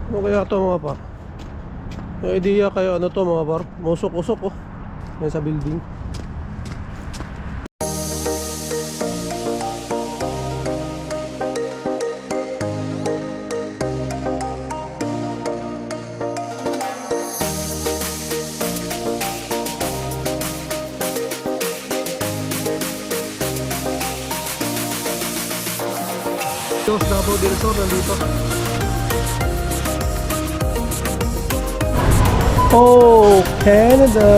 Ano kaya ito mga par? Yung idea kayo ano to mga par? Musok-usok oh. Yan sa building. Diyos, Davao del Sur nandito. Oh, Canada!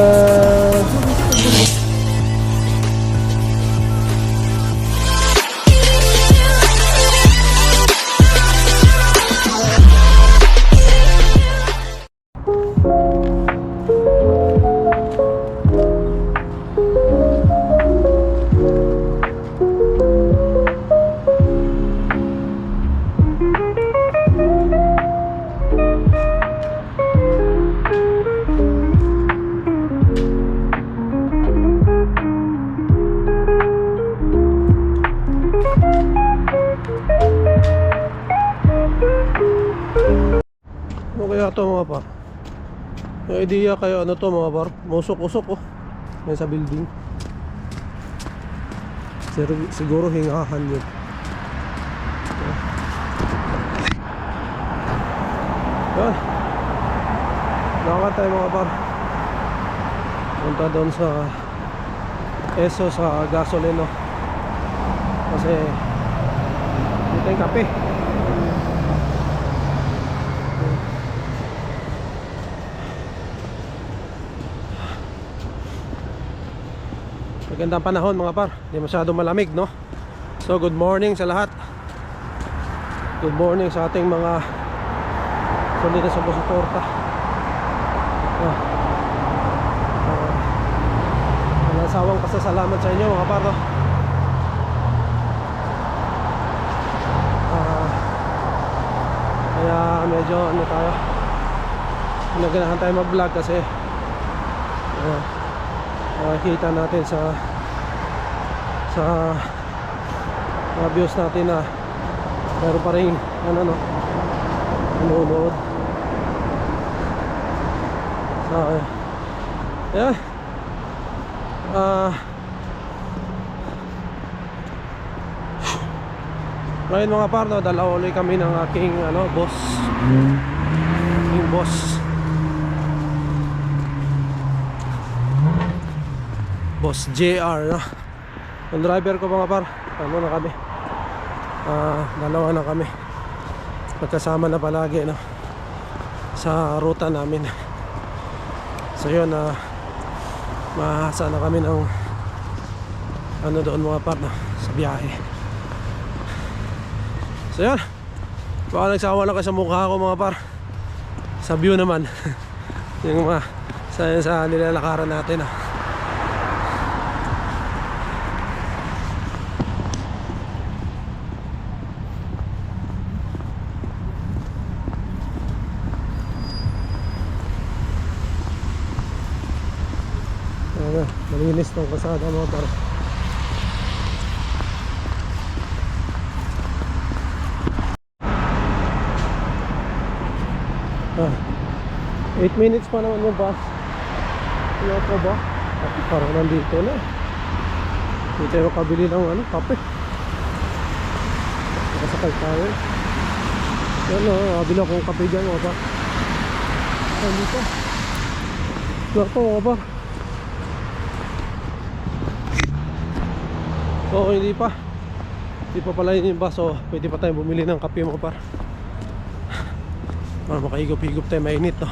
Ano kaya ito mga par? Yung idea kayo ano to mga par? Musok-usok oh. Yan sa building. Siguro hingahan yun. Yan. Nakaka tayo mga par. Punta doon sa ESO sa gasoline no? Kasi dito yung kape. Magandang panahon mga par, hindi masyadong malamig no. So good morning sa lahat. Good morning sa ating mga sulit na sumusuporta. Walang sawang pasasalamat sa inyo mga par no? Kaya medyo ano tayo, naganahan tayo mag vlog kasi kita natin sa mga views natin na meron pa rin ano no, nanonood. So yeah. Ngayon mga par no, dala ulit kami ng aking boss. Aking boss. Boss JR no? Ang driver ko mga par, ano na kami, dalawa na kami, magkasama na palagi no? Sa ruta namin. So yun, mahasa na kami ng ano doon mga par no? Sa biyahe. So yun, baka nagsawa lang kayo sa mukha ko mga par, sa view naman. Yung mga sa nilalakaran natin malinis tong kasada mga par. 8 minutes pa naman yung bus. Ano pa ba? At parang nandito na. Hindi tayo makabili ng kape. Nakasakay tayo. Yan kabila kong kape dyan mga par. Nandito. Ito mga par. So hindi pa pala yun yung bus. So pwede pa tayong bumili ng kape mga par. Para makahigop-higop tayo, mainit no.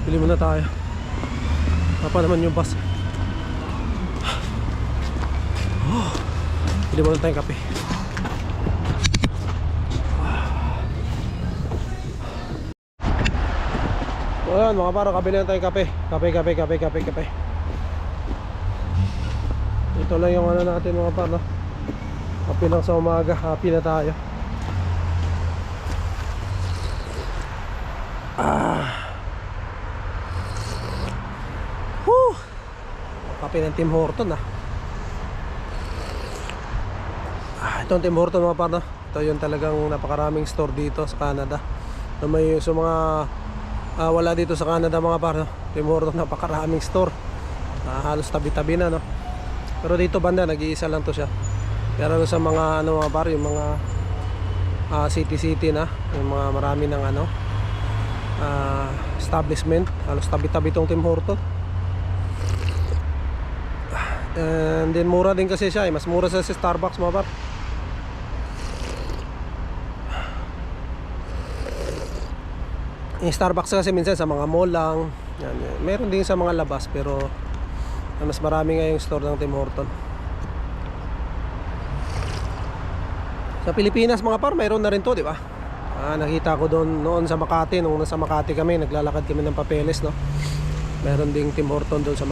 Bili muna tayo. Apa naman yung bus. Bili muna tayong kape. So ayan mga par, kabili na tayong kape. Kape. Ito lang yung natin mga par no. Kape lang sa umaga, happy na tayo. Kape ng Tim Horton Ito ang Tim Horton mga par no? Ito yung talagang napakaraming store dito sa Canada. na may sa mga wala dito sa Canada mga par, no? Tim Hortons napakaraming store, halos tabi-tabi na, no? Pero dito banda nag-iisa lang to siya. Pero sa mga ano mga par, yung mga city na, yung mga marami ng ano establishment, halos tabi-tabi tong Tim Hortons. And then mura din kasi siya, mas mura sa Starbucks mga par. Yung Starbucks kasi minsan sa mga mall lang yan. Meron din sa mga labas, pero mas marami nga yung store ng Tim Hortons. Sa Pilipinas mga par, mayroon na rin to, di ba? Nakita ko doon noon sa Makati, nung nasa Makati kami, naglalakad kami ng papeles, no? Meron ding Tim Hortons doon sa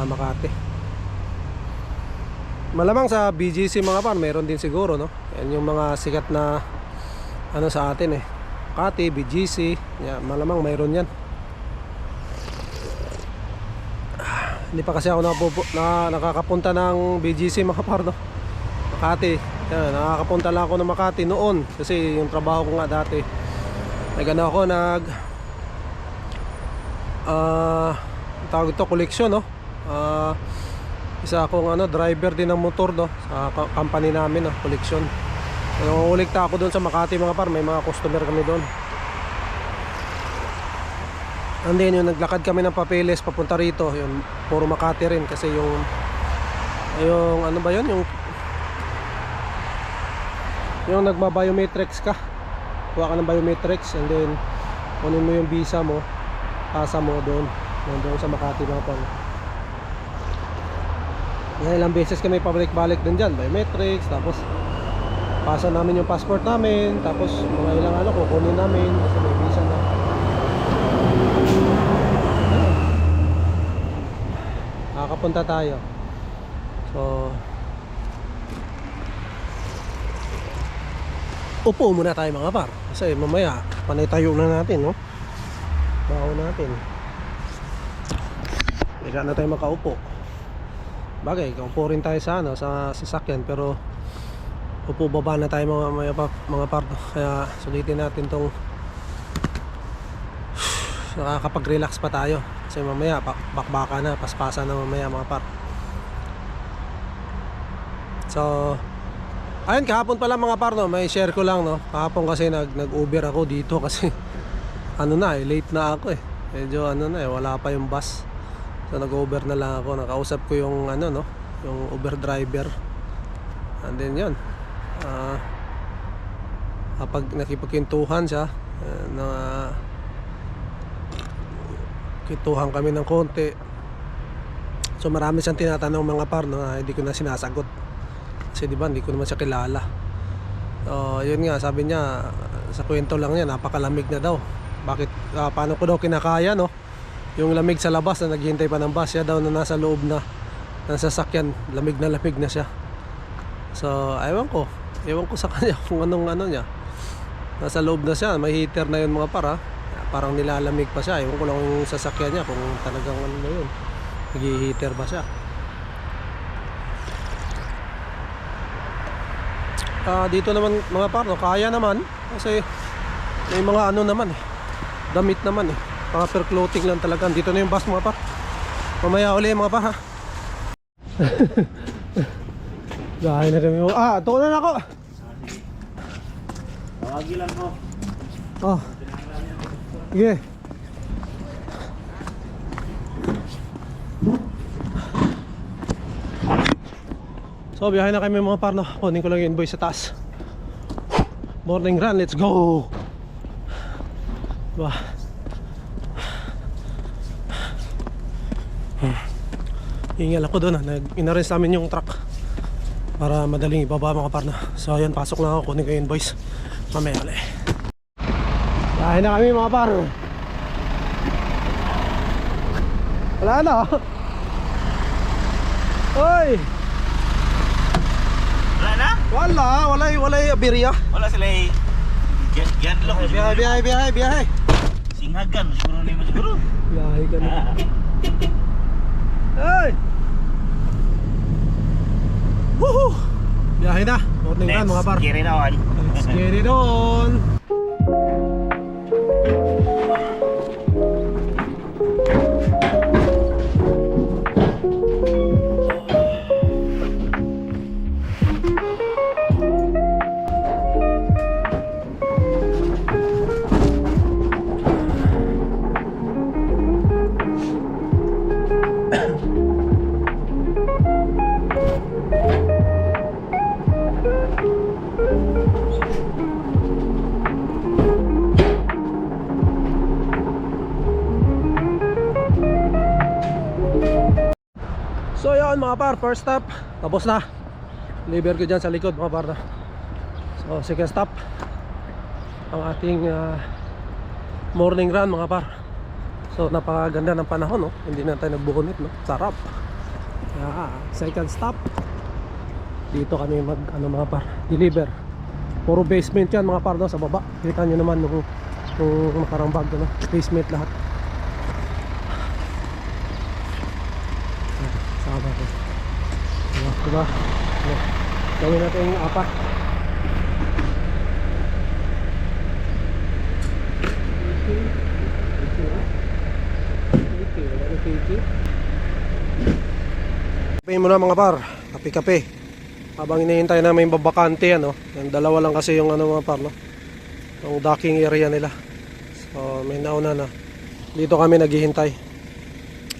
Makati. Malamang sa BGC mga par, meron din siguro, no? Yan yung mga sikat na ano sa atin eh. Makati, BGC, yan, malamang mayroon yan. Hindi pa kasi ako nakakapunta ng BGC mga par, no? Makati. Yan, nakakapunta lang ako ng Makati noon kasi yung trabaho ko nga dati, nagano ako tawag ito, koleksyon, no? Isa akong driver din ng motor, no? Sa company namin, no? Koleksyon. Nangungulikta ako doon sa Makati mga par, may mga customer kami doon. And then yung naglakad kami ng papeles papunta rito, yun puro Makati rin kasi yung ano ba yun, yung nagba-biometrics ka, kuha ka ng biometrics, and then kunin mo yung visa mo, pasa mo doon sa Makati mga par. Ilang beses kami pabalik-balik din dyan, biometrics, tapos pasa namin yung passport namin, tapos mga ilang kukunin namin kasi may visa na. Nakakapunta tayo. So upo muna tayo mga par, kasi mamaya panay tayo na natin, no? Baho natin, hindi na tayo makaupo. Bagay, kaupo rin tayo sa sa sasakyan, pero upo baba na tayo mga par. Kaya sulitin natin tong nakakapag-relax pa tayo, kasi mamaya bakbaka na, paspasa na mamaya mga par. So ayun, kahapon pala mga par, no, may share ko lang, no. Kahapon kasi nag-Uber ako dito kasi late na ako eh. Medyo wala pa yung bus. So nag-Uber na lang ako. Nakausap ko yung yung Uber driver. And then yun, kapag nakipagkintuhan siya, kintuhan kami ng konti. So marami siyang tinatanong mga par, no, hindi ko na sinasagot. Kasi diba, hindi ko naman siya kilala. Yun nga, sabi niya, sa kwento lang niya, napakalamig na daw. Bakit, paano ko daw kinakaya, no? Yung lamig sa labas na naghihintay pa ng bus, siya daw na nasa loob na ng sasakyan, lamig na siya. So, ewan ko sa kanya kung anong niya. Nasa loob na siya, may heater na yun mga para. Parang nilalamig pa siya. Ewan ko lang yung sasakyan niya, kung talagang na yun, nag-heater ba siya. Dito naman mga par, no, kaya naman kasi may mga naman eh, damit naman eh, mga per clothing lang talaga. Dito na yung bus mga par, mamaya uli mga par, ha. Gahay na kami mo. Ito na ako. Tawagi lang ko. Sige. So biyahe na kami mga par, no. Kunin ko lang yung invoice sa taas. Morning run, let's go. Diba? Hingal ako doon, in-arrange namin yung truck para madaling ibaba mga par, no. So ayan, pasok na ako, kunin ko yung invoice. Mamaya ulit. Biyahe na kami mga par. Wala na. Hoy! Wala yung abirya. Wala sila Yan lang. Biyahe. Singhagan, siguro na yung siguro. Biyahe ka na. Hey! Woohoo! Biyahe na. Morning run mga par. Let's get it on. Let's get it on. Yun mga par, first stop tapos na. Deliver ko dyan sa likod mga par, no? So second stop ang ating morning run mga par. So napakaganda ng panahon, no? Hindi na tayo nagbukunit, no? Sarap. Second stop dito kami mag mga par, deliver. Puro basement yan mga par, no? Sa baba kita nyo naman nung makarang bag, no? Basement lahat. Sama ko. Diba? Gawin natin yung apat. Kape muna mga par, kape-kape. Habang hinihintay namin yung babakante, ano, yung dalawa lang kasi yung mga par, no? Yung docking area nila. So may nauna na. Dito kami naghihintay.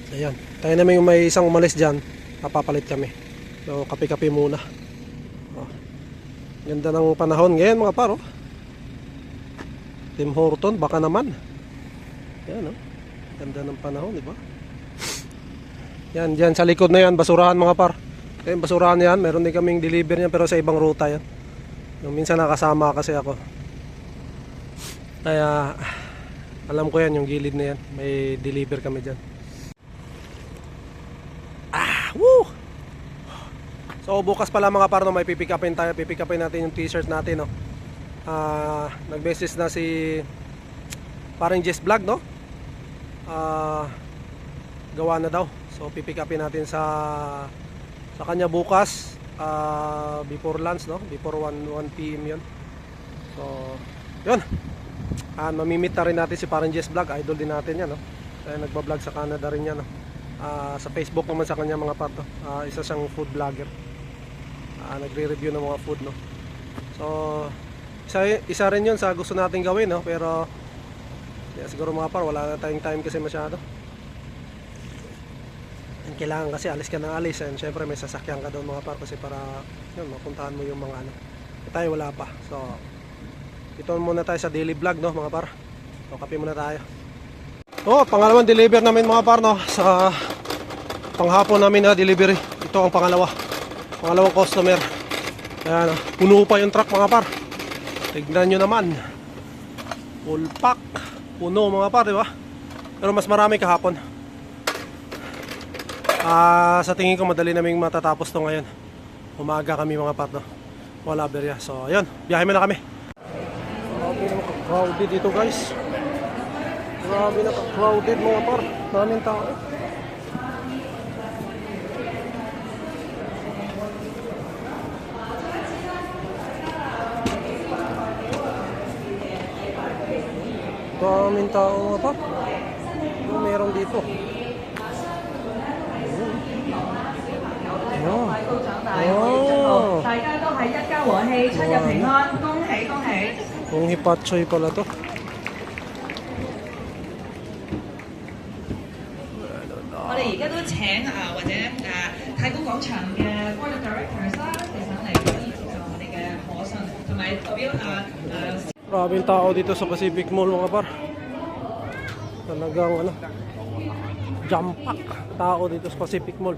Ayan, tayo namin yung may isang umalis dyan, papapalit kami. So kape-kape muna. Ganda ng panahon ngayon mga par, oh. Tim Horton, baka naman. Ayan, oh. Ganda ng panahon, di ba? Yan, dyan sa likod na yan, basurahan mga par. Kaya yung basurahan yan, meron din kaming deliver niyan pero sa ibang ruta yan. Yung minsan nakasama kasi ako. Kaya alam ko yan, yung gilid na yan. May deliver kami dyan. Woo! So bukas pala mga par, no, may pipick upin tayo. Pipick upin natin yung t-shirt natin, no. Nag-message na si parang Jess Vlog, no. Gawa na daw. So pipick upin natin sa kanya bukas, before lunch, no? Before 1 PM 'yon. So 'yun. Mamimit na rin natin si parang Jess Vlog, idol din natin 'yan, no. Kaya nagba-vlog sa Canada rin 'yan, no. Sa Facebook naman sa kanya mga parto. Isa siyang food vlogger. Nagre-review ng mga food, no. So isa rin 'yun sa gusto nating gawin, no, pero siguro mga par, wala na tayong time kasi masyado. Kailangan kasi alis ka na alis, and syempre may sasakyan ka doon mga par, kasi para yun, mapuntahan mo yung mga ano. Tayo wala pa. So ito muna tayo sa daily vlog, no mga par. So kape muna tayo. Pangalawang deliver namin mga par, no, sa panghapon namin na delivery. Ito ang pangalawang customer. Ayan, puno pa yung truck mga par. Tignan nyo naman, full pack, puno mga par, di ba? Pero mas marami kahapon. Sa tingin ko madali naming matatapos to ngayon. Umaga kami mga par, no? Wala berya. So ayun, biyahe na kami. Grabe na crowded dito guys. Grabe na crowded mga par. Maraming tao. Maraming tao mga par. Meron dito. Kung hipatsoy pala to. 我哋而家都請或者太古廣場嘅 Board of Directors 啦，其實嚟可以接受我哋嘅可信，同埋代表Maraming tao dito sa Pacific Mall mga par. Talagang ano, jam pack tao dito sa Pacific Mall.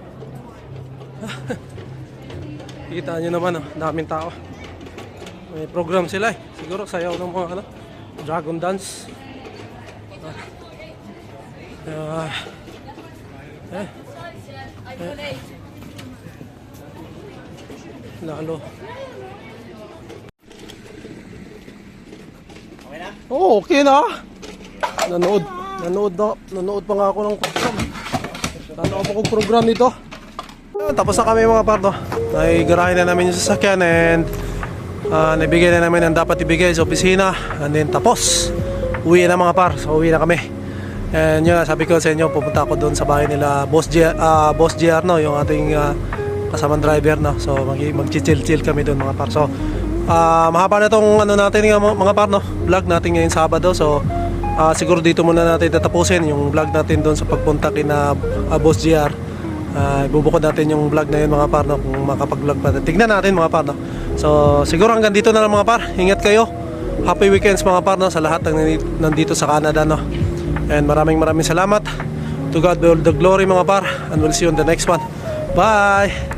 Kita nyo naman, oh, daming tao. May program sila, eh. Siguro sayaw ng mga ano, dragon dance. Lalo. Okay na? Okay na. Nanood pa nga ako ng program. Nanood ako ng program nito. Tapos na kami mga parto. Naigarahin na namin yung sasakyan, and nabigay na namin ang dapat ibigay sa opisina, and then tapos uwi na mga par. So uwi na kami. And yun, sabi ko sa inyo, pupunta ako doon sa bahay nila Boss GR, no, yung ating kasamang driver, no. So mag-chill kami doon mga par. So mahaba na tong ano natin mga par, no, vlog natin ngayon Sabado. So siguro dito muna natin tatapusin yung vlog natin doon sa pagpunta kina Boss GR. Ibubukod natin yung vlog na yun mga par, no, kung makapag-vlog pa. Tignan natin mga par, no. So siguro hanggang dito na lang mga par. Ingat kayo. Happy weekends mga par, no, sa lahat ng nandito sa Canada, no. And maraming salamat. To God be all the glory mga par, and we'll see you on the next one. Bye!